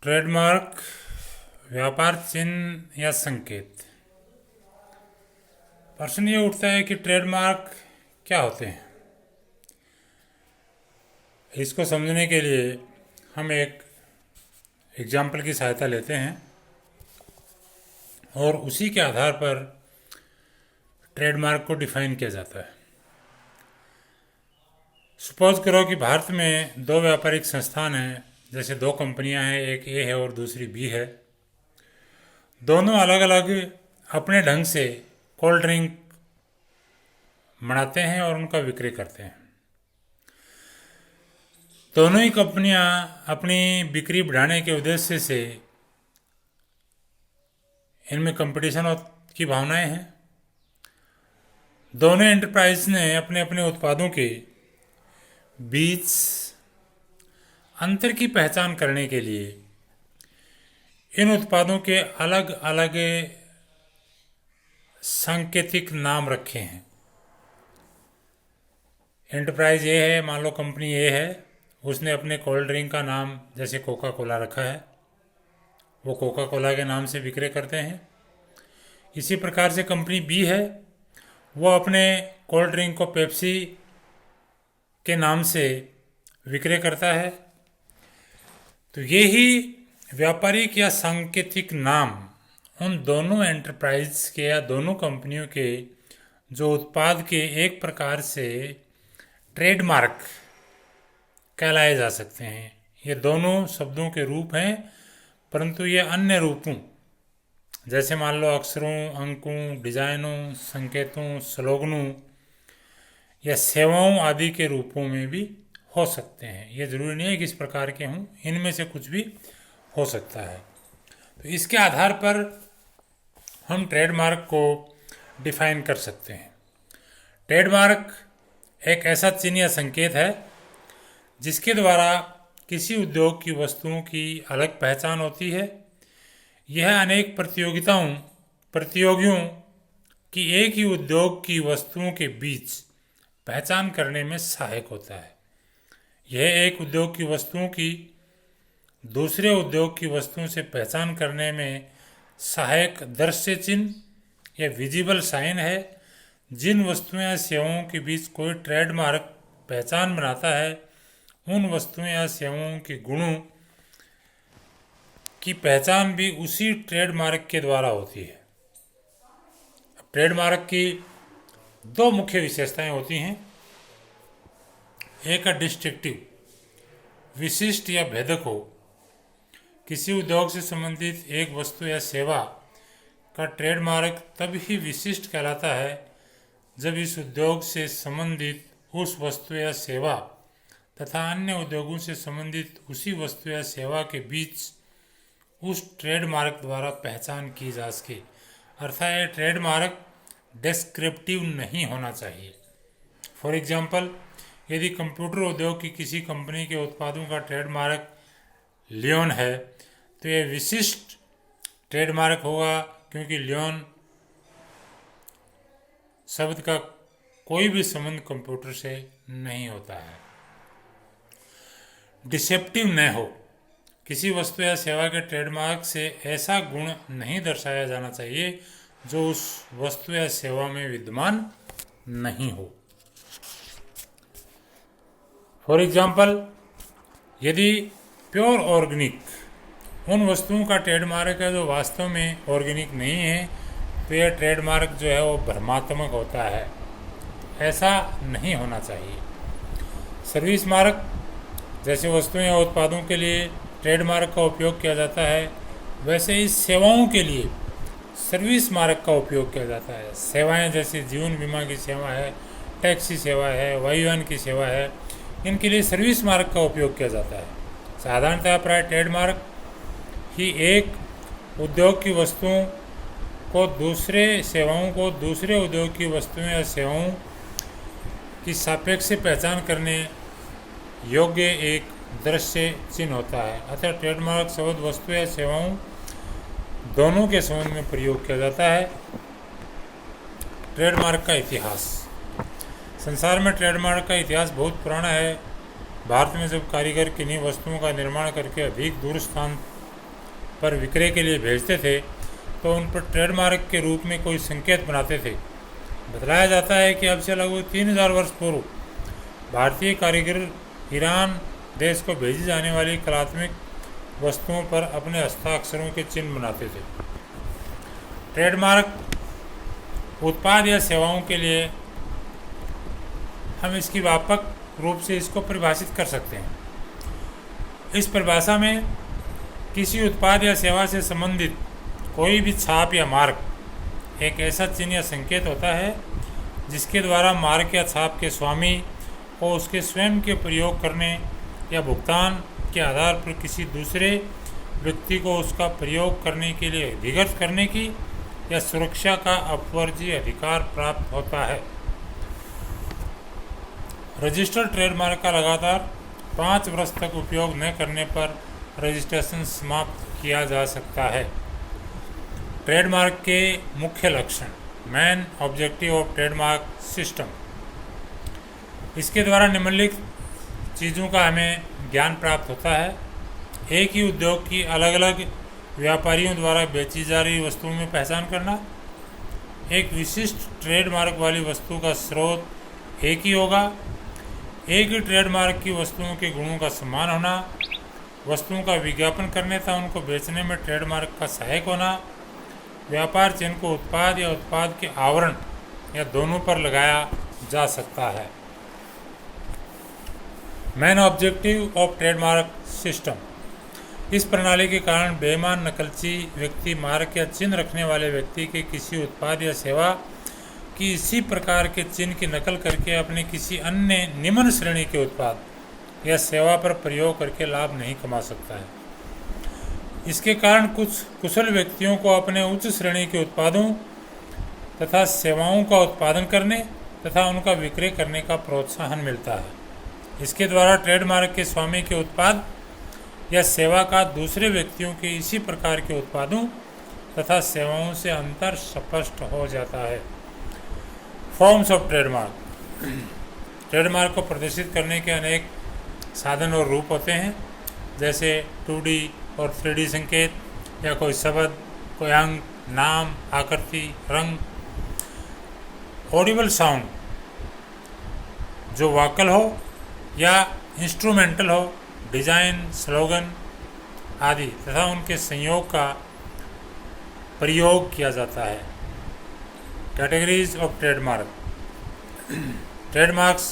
Trademark व्यापार चिन्ह या संकेत। प्रश्न ये उठता है कि ट्रेडमार्क क्या होते हैं। इसको समझने के लिए हम एक एग्जाम्पल की सहायता लेते हैं और उसी के आधार पर ट्रेडमार्क को डिफाइन किया जाता है। सपोज करो कि भारत में दो व्यापारिक संस्थान हैं, जैसे दो कंपनियां हैं, एक ए है और दूसरी बी है। दोनों अलग अलग अपने ढंग से कोल्ड ड्रिंक बनाते हैं और उनका विक्रय करते हैं। दोनों ही कंपनियां अपनी बिक्री बढ़ाने के उद्देश्य से इनमें कंपटीशन की भावनाएं हैं। दोनों एंटरप्राइज ने अपने अपने उत्पादों के बीच अंतर की पहचान करने के लिए इन उत्पादों के अलग अलग सांकेतिक नाम रखे हैं। एंटरप्राइज ए है, मान लो कंपनी ए है, उसने अपने कोल्ड ड्रिंक का नाम जैसे कोका कोला रखा है, वो कोका कोला के नाम से विक्रय करते हैं। इसी प्रकार से कंपनी बी है, वो अपने कोल्ड ड्रिंक को पेप्सी के नाम से विक्रय करता है। तो ये ही व्यापारिक या सांकेतिक नाम उन दोनों एंटरप्राइज के या दोनों कंपनियों के जो उत्पाद के एक प्रकार से ट्रेडमार्क कहलाए जा सकते हैं। ये दोनों शब्दों के रूप हैं, परंतु ये अन्य रूपों जैसे मान लो अक्षरों, अंकों, डिजाइनों, संकेतों, स्लोगनों या सेवाओं आदि के रूपों में भी हो सकते हैं। ये जरूरी नहीं है कि इस प्रकार के हों, इनमें से कुछ भी हो सकता है। तो इसके आधार पर हम ट्रेडमार्क को डिफाइन कर सकते हैं। ट्रेडमार्क एक ऐसा चिन्ह या संकेत है जिसके द्वारा किसी उद्योग की वस्तुओं की अलग पहचान होती है। यह अनेक प्रतियोगियों की एक ही उद्योग की वस्तुओं के बीच पहचान करने में सहायक होता है। यह एक उद्योग की वस्तुओं की दूसरे उद्योग की वस्तुओं से पहचान करने में सहायक दृश्य चिन्ह या विजिबल साइन है। जिन वस्तुओं या सेवाओं के बीच कोई ट्रेडमार्क पहचान बनाता है, उन वस्तुओं या सेवाओं के गुणों की पहचान भी उसी ट्रेडमार्क के द्वारा होती है। ट्रेडमार्क की दो मुख्य विशेषताएं होती हैं। एक है डिस्टिंक्टिव, विशिष्ट या भेदक हो। किसी उद्योग से संबंधित एक वस्तु या सेवा का ट्रेडमार्क तभी विशिष्ट कहलाता है जब इस उद्योग से संबंधित उस वस्तु या सेवा तथा अन्य उद्योगों से संबंधित उसी वस्तु या सेवा के बीच उस ट्रेडमार्क द्वारा पहचान की जा सके। अर्थात यह ट्रेडमार्क डिस्क्रिप्टिव नहीं होना चाहिए। फॉर एग्जाम्पल, यदि कंप्यूटर उद्योग की किसी कंपनी के उत्पादों का ट्रेडमार्क लियोन है, तो यह विशिष्ट ट्रेडमार्क होगा, क्योंकि लियोन शब्द का कोई भी संबंध कंप्यूटर से नहीं होता है। डिसेप्टिव न हो। किसी वस्तु या सेवा के ट्रेडमार्क से ऐसा गुण नहीं दर्शाया जाना चाहिए जो उस वस्तु या सेवा में विद्यमान नहीं हो। फॉर एग्जाम्पल, यदि प्योर ऑर्गेनिक उन वस्तुओं का ट्रेडमार्क है जो वास्तव में ऑर्गेनिक नहीं है, तो यह ट्रेडमार्क जो है वो भ्रमात्मक होता है। ऐसा नहीं होना चाहिए। सर्विस मार्क जैसे वस्तुओं या उत्पादों के लिए ट्रेडमार्क का उपयोग किया जाता है, वैसे ही सेवाओं के लिए सर्विस मार्क का उपयोग किया जाता है। सेवाएं जैसे जीवन बीमा की सेवा है, टैक्सी सेवा है, वायुयान की सेवा है, इनके लिए सर्विस मार्क का उपयोग किया जाता है। साधारणतः प्राय ट्रेडमार्क ही एक उद्योग की वस्तुओं को दूसरे सेवाओं को दूसरे उद्योग की वस्तुओं या सेवाओं की सापेक्ष पहचान करने योग्य एक दृश्य चिन्ह होता है। अतः ट्रेडमार्क शब्द वस्तु या सेवाओं दोनों के संबंध में प्रयोग किया जाता है। ट्रेडमार्क का इतिहास। संसार में ट्रेडमार्क का इतिहास बहुत पुराना है। भारत में जब कारीगर किन्हीं वस्तुओं का निर्माण करके अधिक दूर स्थान पर विक्रय के लिए भेजते थे तो उन पर ट्रेडमार्क के रूप में कोई संकेत बनाते थे। बतलाया जाता है कि अब से लगभग 3000 वर्ष पूर्व भारतीय कारीगर ईरान देश को भेजी जाने वाली कलात्मक वस्तुओं पर अपने हस्ताक्षरों के चिन्ह बनाते थे। ट्रेडमार्क उत्पाद या सेवाओं के लिए हम इसकी व्यापक रूप से इसको परिभाषित कर सकते हैं। इस परिभाषा में किसी उत्पाद या सेवा से संबंधित कोई भी छाप या मार्क एक ऐसा चिन्ह या संकेत होता है जिसके द्वारा मार्क या छाप के स्वामी को उसके स्वयं के प्रयोग करने या भुगतान के आधार पर किसी दूसरे व्यक्ति को उसका प्रयोग करने के लिए अधिकृत करने की या सुरक्षा का अपवर्जीय अधिकार प्राप्त होता है। रजिस्टर्ड ट्रेडमार्क का लगातार 5 वर्ष तक उपयोग न करने पर रजिस्ट्रेशन समाप्त किया जा सकता है। ट्रेडमार्क के मुख्य लक्षण, main objective of trademark system. इसके द्वारा निम्नलिखित चीज़ों का हमें ज्ञान प्राप्त होता है। एक ही उद्योग की अलग अलग व्यापारियों द्वारा बेची जा रही वस्तुओं में पहचान करना, एक विशिष्ट ट्रेडमार्क वाली वस्तु का स्रोत एक ही होगा, एक ही ट्रेडमार्क की वस्तुओं के गुणों का सम्मान होना, वस्तुओं का विज्ञापन करने तथा उनको बेचने में ट्रेडमार्क का सहायक होना, व्यापार चिन्ह को उत्पाद या उत्पाद के आवरण या दोनों पर लगाया जा सकता है। Main objective of trademark system. इस प्रणाली के कारण बेईमान नकलची व्यक्ति मार्क या चिन्ह रखने वाले व्यक्ति के किसी उत्पाद या सेवा की इसी प्रकार के चिन्ह की नकल करके अपने किसी अन्य निम्न श्रेणी के उत्पाद या सेवा पर प्रयोग करके लाभ नहीं कमा सकता है। इसके कारण कुछ कुशल व्यक्तियों को अपने उच्च श्रेणी के उत्पादों तथा सेवाओं का उत्पादन करने तथा उनका विक्रय करने का प्रोत्साहन मिलता है। इसके द्वारा ट्रेडमार्क के स्वामी के उत्पाद या सेवा का दूसरे व्यक्तियों के इसी प्रकार के उत्पादों तथा सेवाओं से अंतर स्पष्ट हो जाता है। Forms of trademark. ट्रेडमार्क को प्रदर्शित करने के अनेक साधन और रूप होते हैं, जैसे 2D और 3D संकेत या कोई शब्द, कोई अंक, नाम, आकृति, रंग। ऑडिबल साउंड जो वोकल हो या इंस्ट्रूमेंटल हो, डिजाइन, स्लोगन आदि तथा उनके संयोग का प्रयोग किया जाता है। Categories of trademark. ट्रेडमार्क्स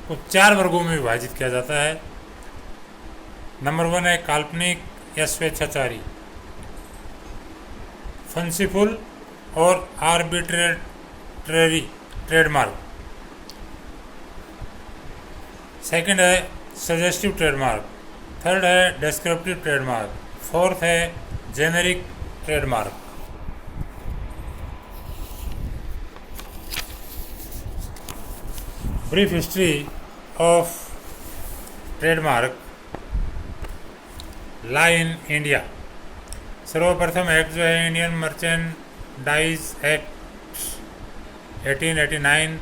को 4 वर्गों में विभाजित किया जाता है। नंबर 1 है काल्पनिक या स्वेच्छाचारी, फंसीफुल और आर्बिट्रेरी ट्रेडमार्क। सेकंड है सजेस्टिव ट्रेडमार्क। थर्ड है डिस्क्रिप्टिव ट्रेडमार्क। फोर्थ है generic trademark. Brief history of trademark law in India. सर्वप्रथम एक्ट जो है इंडियन मर्चेंडाइज एक्ट 1889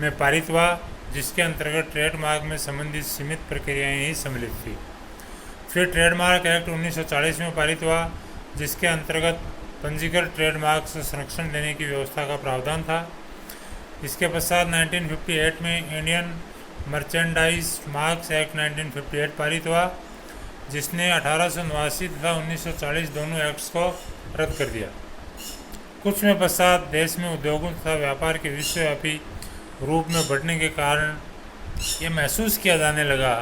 में पारित हुआ, जिसके अंतर्गत ट्रेडमार्क में संबंधित सीमित प्रक्रियाएं ही सम्मिलित थी। फिर ट्रेडमार्क एक्ट 1940 में पारित हुआ, जिसके अंतर्गत पंजीकृत ट्रेडमार्क से संरक्षण देने की व्यवस्था का प्रावधान था। इसके पश्चात 1958 में इंडियन मर्चेंडाइज मार्क्स एक्ट 1958 पारित हुआ, जिसने 1889 तथा 1940 दोनों एक्ट्स को रद्द कर दिया। कुछ में पश्चात देश में उद्योगों तथा व्यापार के विश्वव्यापी रूप में बढ़ने के कारण ये महसूस किया जाने लगा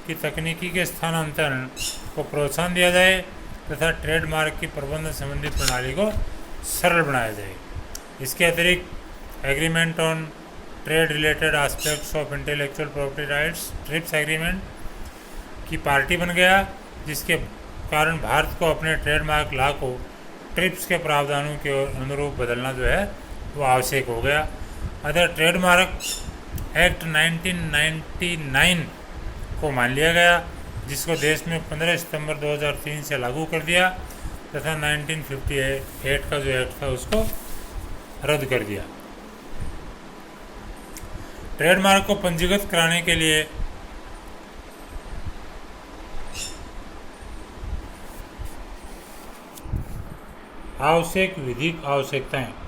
कि तकनीकी के स्थानांतरण को प्रोत्साहन दिया जाए तथा ट्रेडमार्क की प्रबंधन संबंधी प्रणाली को सरल बनाया जाए। इसके अतिरिक्त agreement on trade related aspects of intellectual property rights trips agreement की पार्टी बन गया, जिसके कारण भारत को अपने ट्रेडमार्क लॉ को ट्रिप्स के प्रावधानों के अनुरूप बदलना जो है वो आवश्यक हो गया। अदर ट्रेडमार्क एक्ट 1999 को मान लिया गया, जिसको देश में 15 सितंबर 2003 से लागू कर दिया तथा 1958 का जो एक्ट था उसको रद्द कर दिया। ट्रेडमार्क को पंजीकृत कराने के लिए आवश्यक विधिक आवश्यकताएं